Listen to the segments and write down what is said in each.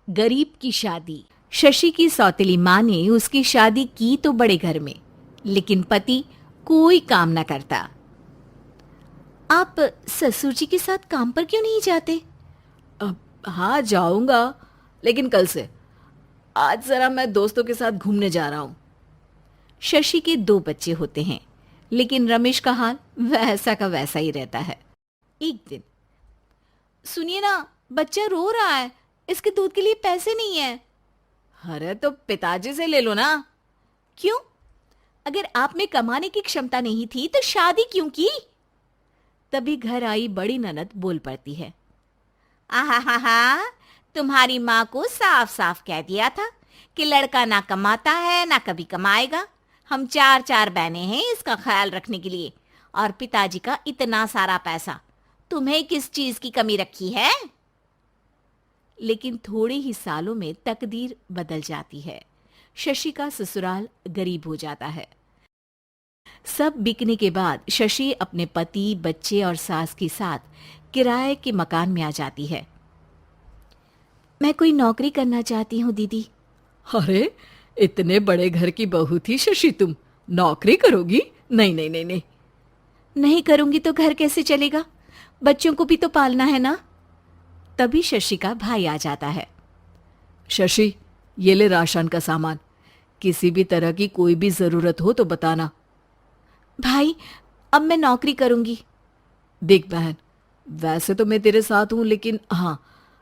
गरीब की शादी। शशि की सौतेली माँ ने उसकी शादी की तो बड़े घर में, लेकिन पति कोई काम न करता। आप ससुर जी के साथ काम पर क्यों नहीं जाते? अब हाँ जाऊंगा, लेकिन कल से। आज जरा मैं दोस्तों के साथ घूमने जा रहा हूँ। शशि के दो बच्चे होते हैं, लेकिन रमेश का हाल वैसा का वैसा ही रहता है। एक दिन, सुनिए ना, बच्चा रो रहा है, इसके दूध के लिए पैसे नहीं है। अरे तो पिताजी से ले लो ना। क्यों? अगर आप में कमाने की क्षमता नहीं थी तो शादी क्यों की? तभी घर आई बड़ी ननद बोल पड़ती है। आहा हा हा, तुम्हारी माँ को साफ साफ कह दिया था कि लड़का ना कमाता है ना कभी कमाएगा। हम चार चार बहनें हैं इसका ख्याल रखने के लिए, और पिताजी का इतना सारा पैसा, तुम्हें किस चीज की कमी रखी है? लेकिन थोड़े ही सालों में तकदीर बदल जाती है। शशि का ससुराल गरीब हो जाता है। सब बिकने के बाद शशि अपने पति, बच्चे और सास के साथ किराए के मकान में आ जाती है। मैं कोई नौकरी करना चाहती हूँ दीदी। अरे इतने बड़े घर की बहू थी शशि, तुम नौकरी करोगी? नहीं नहीं नहीं नहीं। नहीं करूंगी तो घर कैसे चलेगा? बच्चों को भी तो पालना है ना। तभी शशि का भाई आ जाता है। शशि, ये ले राशन का सामान। किसी भी तरह की कोई भी जरूरत हो तो बताना। भाई, अब मैं नौकरी करूंगी। देख बहन, वैसे तो मैं तेरे साथ हूं, लेकिन हाँ,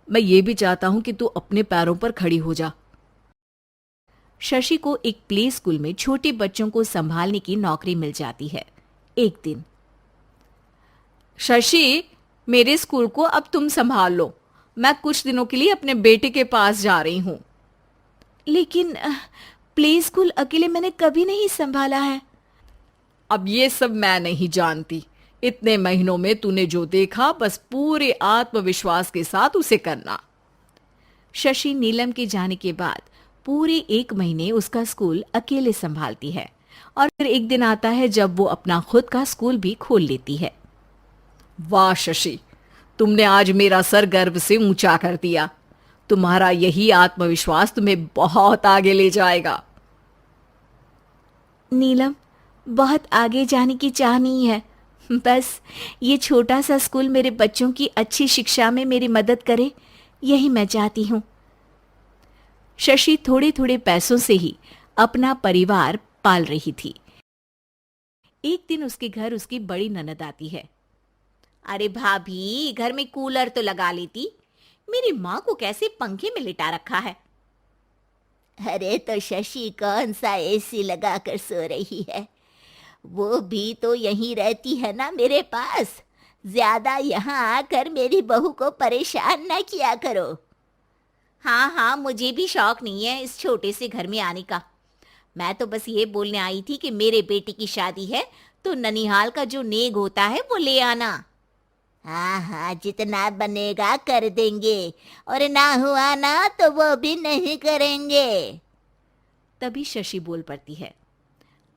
मैं ये भी चाहता हूं कि तू अपने पैरों पर खड़ी हो जा। शशि को एक प्ले स्कूल में छोटे बच्चों को संभालने की नौकरी मिल जाती है। एक दिन, शशि, मेरे स्कूल को अब तुम संभाल लो। मैं कुछ दिनों के लिए अपने बेटे के पास जा रही हूं। लेकिन प्ले स्कूल अकेले मैंने कभी नहीं संभाला है। अब ये सब मैं नहीं जानती। इतने महीनों में तूने जो देखा, बस पूरे आत्मविश्वास के साथ उसे करना। शशि नीलम के जाने के बाद पूरे 1 महीने उसका स्कूल अकेले संभालती है, और फिर एक दिन आता है जब वो अपना खुद का स्कूल भी खोल लेती है। वाह शशि, तुमने आज मेरा सर गर्व से ऊंचा कर दिया। तुम्हारा यही आत्मविश्वास तुम्हें बहुत आगे ले जाएगा। नीलम, बहुत आगे जाने की चाह नहीं है। बस ये छोटा सा स्कूल मेरे बच्चों की अच्छी शिक्षा में मेरी मदद करे, यही मैं चाहती हूँ। शशि थोड़े थोड़े पैसों से ही अपना परिवार पाल रही थी। एक दिन उसके घर उसकी बड़ी ननद आती है। अरे भाभी, घर में कूलर तो लगा लेती, मेरी माँ को कैसे पंखे में लिटा रखा है। अरे तो शशि कौन सा एसी लगा कर सो रही है? वो भी तो यहीं रहती है ना मेरे पास। ज्यादा यहाँ आकर मेरी बहू को परेशान न किया करो। हाँ हाँ, मुझे भी शौक नहीं है इस छोटे से घर में आने का। मैं तो बस ये बोलने आई थी कि मेरे बेटे की शादी है तो ननिहाल का जो नेग होता है वो ले आना। हाँ हाँ, जितना बनेगा कर देंगे, और ना हुआ ना तो वो भी नहीं करेंगे। तभी शशि बोल पड़ती है।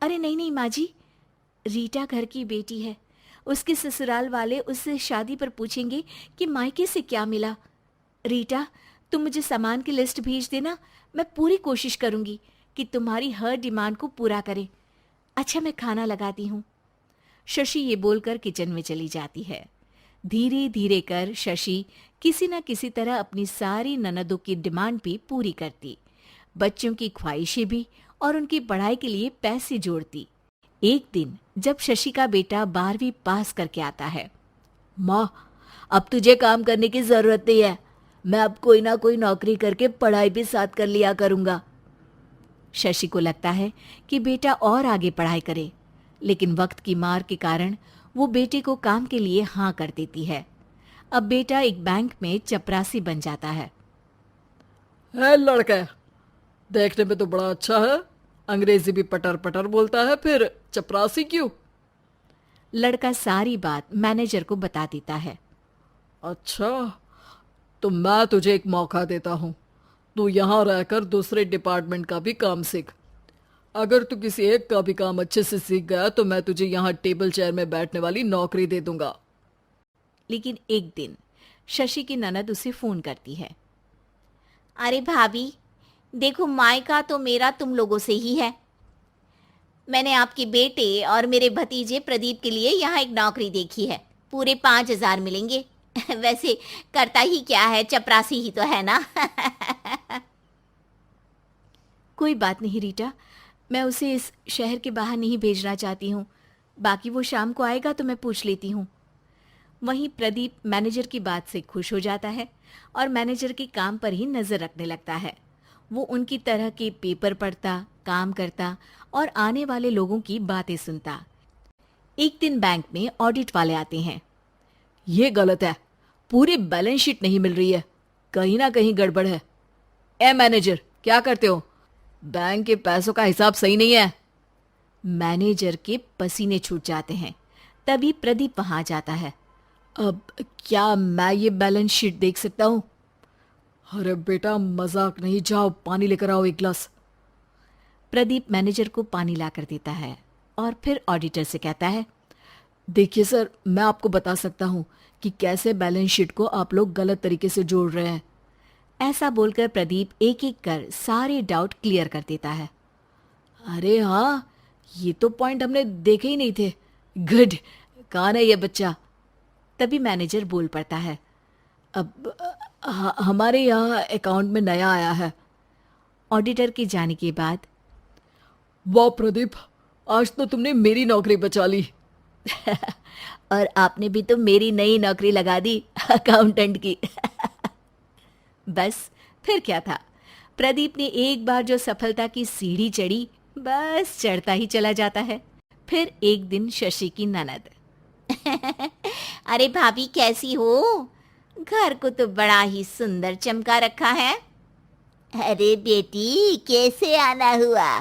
अरे नहीं नहीं माँ जी, रीटा घर की बेटी है। उसके ससुराल वाले उससे शादी पर पूछेंगे कि मायके से क्या मिला। रीटा, तुम मुझे सामान की लिस्ट भेज देना, मैं पूरी कोशिश करूंगी कि तुम्हारी हर डिमांड को पूरा करें। अच्छा, मैं खाना लगाती हूँ। शशि ये बोलकर किचन में चली जाती है। धीरे धीरे कर शशि किसी न किसी तरह अपनी सारी ननदों की डिमांड भी पूरी करती, बच्चों की ख्वाहिशें भी, और उनकी पढ़ाई के लिए पैसे जोड़ती। एक दिन जब शशि का बेटा 12वीं पास करके आता है। माँ, अब तुझे काम करने की जरूरत नहीं है। मैं अब कोई ना कोई नौकरी करके पढ़ाई भी साथ कर लिया करूंगा। शशि को लगता है कि बेटा और आगे पढ़ाई करे, लेकिन वक्त की मार के कारण वो बेटे को काम के लिए हाँ कर देती है। अब बेटा एक बैंक में चपरासी बन जाता है। लड़का देखने में तो बड़ा अच्छा है, अंग्रेजी भी पटर पटर बोलता है, फिर चपरासी क्यों? लड़का सारी बात मैनेजर को बता देता है। अच्छा, तो मैं तुझे एक मौका देता हूँ। तू यहाँ रहकर दूसरे डिपार्टमेंट का भी काम सीख। अगर तू किसी एक का भी काम अच्छे से सीख गया तो मैं तुझे यहाँ टेबल चेयर में बैठने वाली नौकरी दे दूंगा। लेकिन एक दिन शशि की ननद उसे फोन करती है। अरे भाभी, देखो मायका तो मेरा तुम लोगों से ही है। मैंने आपके बेटे और मेरे भतीजे प्रदीप के लिए यहाँ एक नौकरी देखी है। पूरे 5,000 मिलेंगे। वैसे करता ही क्या है, चपरासी ही तो है ना। कोई बात नहीं रीटा, मैं उसे इस शहर के बाहर नहीं भेजना चाहती हूँ। बाकी वो शाम को आएगा तो मैं पूछ लेती हूँ। वहीं प्रदीप मैनेजर की बात से खुश हो जाता है और मैनेजर के काम पर ही नजर रखने लगता है। वो उनकी तरह के पेपर पढ़ता, काम करता और आने वाले लोगों की बातें सुनता। एक दिन बैंक में ऑडिट वाले आते हैं। ये गलत है, पूरी बैलेंस शीट नहीं मिल रही है, कहीं ना कहीं गड़बड़ है। ए मैनेजर, क्या करते हो? बैंक के पैसों का हिसाब सही नहीं है। मैनेजर के पसीने छूट जाते हैं। तभी प्रदीप वहां जाता है। अब क्या मैं ये बैलेंस शीट देख सकता हूँ? अरे बेटा, मजाक नहीं, जाओ पानी लेकर आओ एक गिलास। प्रदीप मैनेजर को पानी लाकर देता है और फिर ऑडिटर से कहता है, देखिए सर, मैं आपको बता सकता हूँ कि कैसे बैलेंस शीट को आप लोग गलत तरीके से जोड़ रहे हैं। ऐसा बोलकर प्रदीप एक एक कर सारे डाउट क्लियर कर देता है। अरे हाँ, ये तो पॉइंट हमने देखे ही नहीं थे। गुड, कौन है ये बच्चा? तभी मैनेजर बोल पड़ता है, अब हमारे यहाँ अकाउंट में नया आया है। ऑडिटर के जाने के बाद, वाह प्रदीप, आज तो तुमने मेरी नौकरी बचा ली। और आपने भी तो मेरी नई नौकरी लगा दी अकाउंटेंट की। बस फिर क्या था, प्रदीप ने एक बार जो सफलता की सीढ़ी चढ़ी, बस चढ़ता ही चला जाता है। फिर एक दिन शशि की ननद, अरे भाभी कैसी हो? घर को तो बड़ा ही सुंदर चमका रखा है। अरे बेटी, कैसे आना हुआ?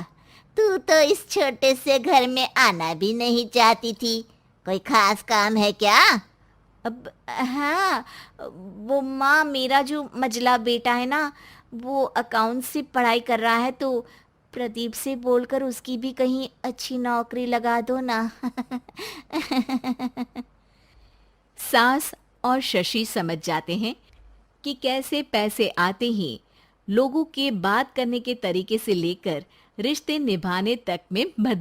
तू तो इस छोटे से घर में आना भी नहीं चाहती थी। कोई खास काम है क्या? अब हाँ, वो माँ, मेरा जो मझला बेटा है ना, वो अकाउंट से पढ़ाई कर रहा है, तो प्रदीप से बोलकर उसकी भी कहीं अच्छी नौकरी लगा दो ना। सास और शशि समझ जाते हैं कि कैसे पैसे आते ही लोगों के बात करने के तरीके से लेकर रिश्ते निभाने तक में बदलाव